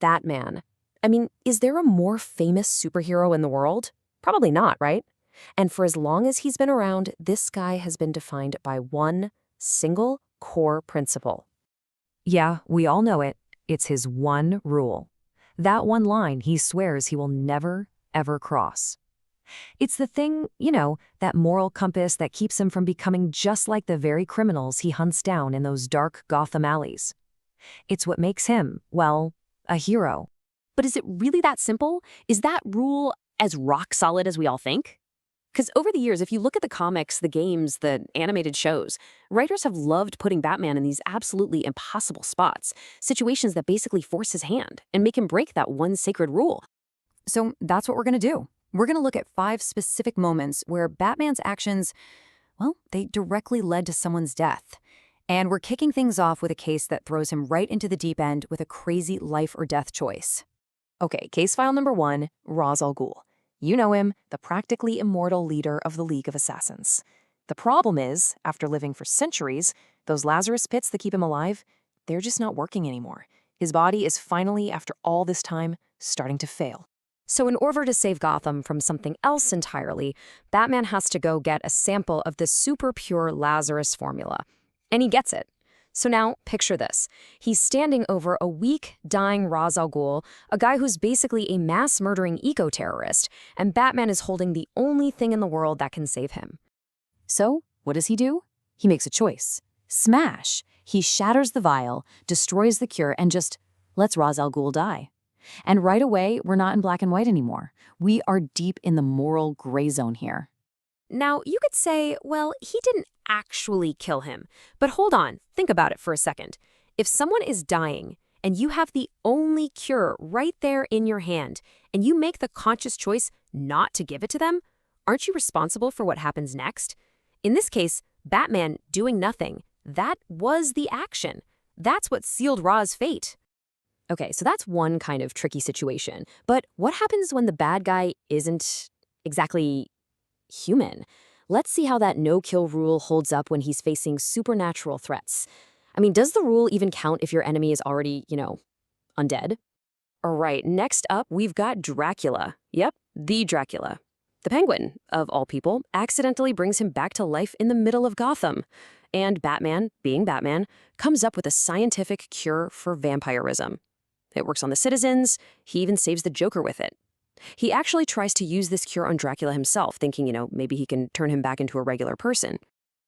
Batman. I mean, is there a more famous superhero in the world? Probably not, right? And for as long as he's been around, this guy has been defined by one single core principle. Yeah, we all know it. It's his one rule. That one line he swears he will never, ever cross. It's the thing, that moral compass that keeps him from becoming just like the very criminals he hunts down in those dark Gotham alleys. It's what makes him, well, a hero. But is it really that simple? Is that rule as rock solid as we all think? Because over the years, if you look at the comics, the games, the animated shows, writers have loved putting Batman in these absolutely impossible spots, situations that basically force his hand and make him break that one sacred rule. So that's what we're going to do. We're going to look at 5 specific moments where Batman's actions, well, they directly led to someone's death. And we're kicking things off with a case that throws him right into the deep end with a crazy life or death choice. Okay, case file number 1, Ra's al Ghul. You know him, the practically immortal leader of the League of Assassins. The problem is, after living for centuries, those Lazarus pits that keep him alive, they're just not working anymore. His body is finally, after all this time, starting to fail. So in order to save Gotham from something else entirely, Batman has to go get a sample of the super pure Lazarus formula. And he gets it. So now, picture this. He's standing over a weak, dying Ra's al Ghul, a guy who's basically a mass-murdering eco-terrorist, and Batman is holding the only thing in the world that can save him. So, what does he do? He makes a choice. Smash! He shatters the vial, destroys the cure, and just lets Ra's al Ghul die. And right away, we're not in black and white anymore. We are deep in the moral gray zone here. Now, you could say, well, he didn't actually kill him. But hold on, think about it for a second. If someone is dying, and you have the only cure right there in your hand, and you make the conscious choice not to give it to them, aren't you responsible for what happens next? In this case, Batman doing nothing, that was the action. That's what sealed Ra's fate. Okay, so that's one kind of tricky situation. But what happens when the bad guy isn't exactly human? Let's see how that no-kill rule holds up when he's facing supernatural threats. I mean, does the rule even count if your enemy is already, undead? All right, next up, we've got Dracula. Yep, the Dracula. The Penguin, of all people, accidentally brings him back to life in the middle of Gotham. And Batman, being Batman, comes up with a scientific cure for vampirism. It works on the citizens. He even saves the Joker with it. He actually tries to use this cure on Dracula himself, thinking, maybe he can turn him back into a regular person.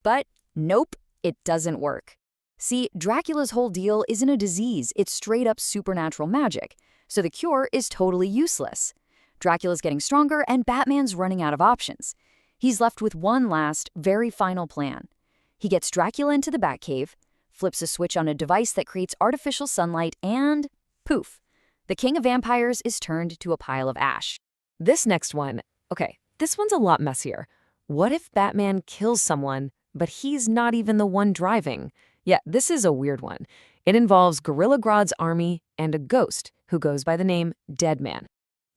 But nope, it doesn't work. See, Dracula's whole deal isn't a disease, it's straight up supernatural magic. So the cure is totally useless. Dracula's getting stronger and Batman's running out of options. He's left with one last, very final plan. He gets Dracula into the Batcave, flips a switch on a device that creates artificial sunlight, and poof. The king of vampires is turned to a pile of ash. This next one, okay, this one's a lot messier. What if Batman kills someone, but he's not even the one driving? Yeah, this is a weird one. It involves Gorilla Grodd's army and a ghost who goes by the name Deadman.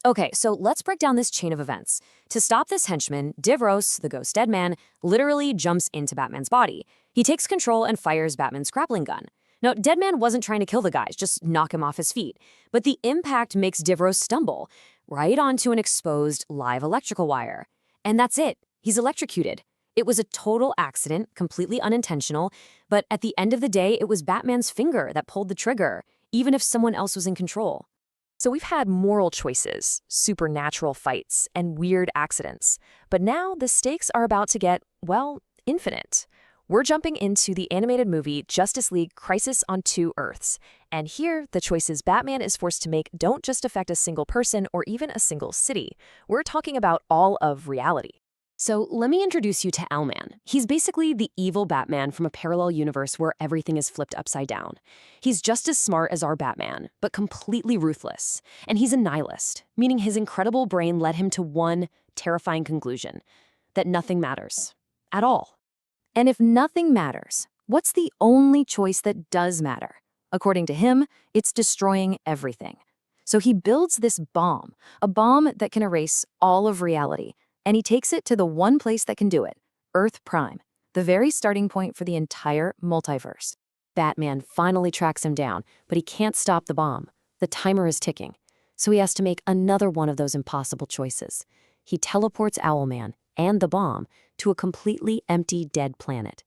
Okay, so let's break down this chain of events. To stop this henchman, DeVree, the ghost Deadman, literally jumps into Batman's body. He takes control and fires Batman's grappling gun. Now, Deadman wasn't trying to kill the guys, just knock him off his feet. But the impact makes DeVree stumble right onto an exposed live electrical wire. And that's it. He's electrocuted. It was a total accident, completely unintentional, but at the end of the day, it was Batman's finger that pulled the trigger, even if someone else was in control. So we've had moral choices, supernatural fights, and weird accidents. But now the stakes are about to get, well, infinite. We're jumping into the animated movie Justice League Crisis on Two Earths. And here, the choices Batman is forced to make don't just affect a single person or even a single city. We're talking about all of reality. So let me introduce you to Owlman. He's basically the evil Batman from a parallel universe where everything is flipped upside down. He's just as smart as our Batman, but completely ruthless. And he's a nihilist, meaning his incredible brain led him to one terrifying conclusion: that nothing matters. At all. And if nothing matters, what's the only choice that does matter? According to him, it's destroying everything. So he builds this bomb, a bomb that can erase all of reality, and he takes it to the one place that can do it, Earth Prime, the very starting point for the entire multiverse. Batman finally tracks him down, but he can't stop the bomb. The timer is ticking, so he has to make another one of those impossible choices. He teleports Owlman and the bomb to a completely empty, dead planet.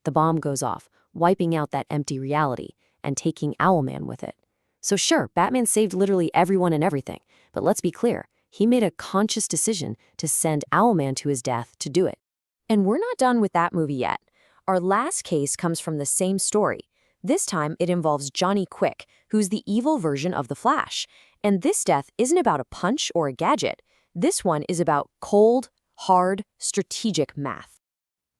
The bomb goes off, wiping out that empty reality and taking Owlman with it. So sure, Batman saved literally everyone and everything, but let's be clear, he made a conscious decision to send Owlman to his death to do it. And we're not done with that movie yet. Our last case comes from the same story. This time, it involves Johnny Quick, who's the evil version of the Flash. And this death isn't about a punch or a gadget. This one is about cold, hard, strategic math.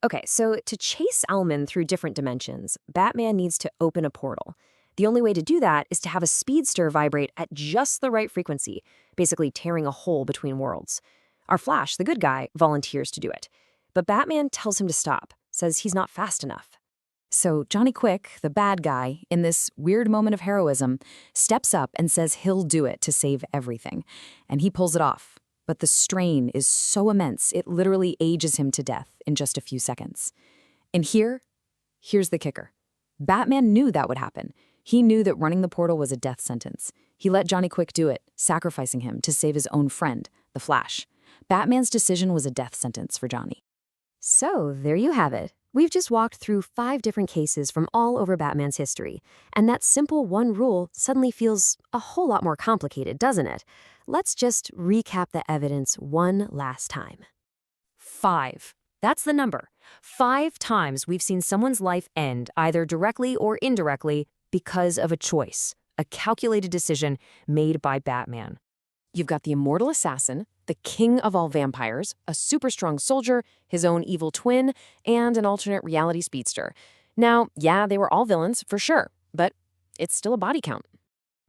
Okay, so to chase Owlman through different dimensions, Batman needs to open a portal. The only way to do that is to have a speedster vibrate at just the right frequency, basically tearing a hole between worlds. Our Flash, the good guy, volunteers to do it. But Batman tells him to stop, says he's not fast enough. So Johnny Quick, the bad guy, in this weird moment of heroism, steps up and says he'll do it to save everything. And he pulls it off. But the strain is so immense, it literally ages him to death in just a few seconds. And here's the kicker. Batman knew that would happen. He knew that running the portal was a death sentence. He let Johnny Quick do it, sacrificing him to save his own friend, the Flash. Batman's decision was a death sentence for Johnny. So there you have it. We've just walked through 5 different cases from all over Batman's history, and that simple one rule suddenly feels a whole lot more complicated, doesn't it? Let's just recap the evidence one last time. 5. That's the number. 5 times we've seen someone's life end, either directly or indirectly, because of a choice, a calculated decision made by Batman. You've got the immortal assassin, the king of all vampires, a super strong soldier, his own evil twin, and an alternate reality speedster. Now, yeah, they were all villains, for sure, but it's still a body count.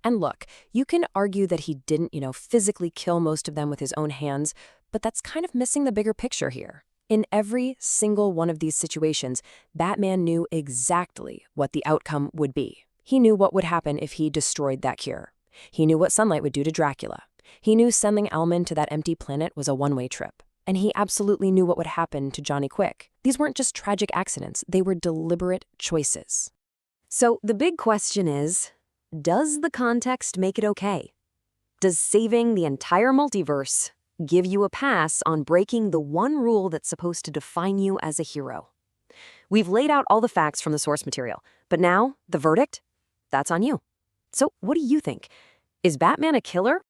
And look, you can argue that he didn't, physically kill most of them with his own hands, but that's kind of missing the bigger picture here. In every single one of these situations, Batman knew exactly what the outcome would be. He knew what would happen if he destroyed that cure. He knew what sunlight would do to Dracula. He knew sending Owlman to that empty planet was a one-way trip. And he absolutely knew what would happen to Johnny Quick. These weren't just tragic accidents, they were deliberate choices. So the big question is, does the context make it okay? Does saving the entire multiverse give you a pass on breaking the one rule that's supposed to define you as a hero? We've laid out all the facts from the source material, but now, the verdict? That's on you. So what do you think? Is Batman a killer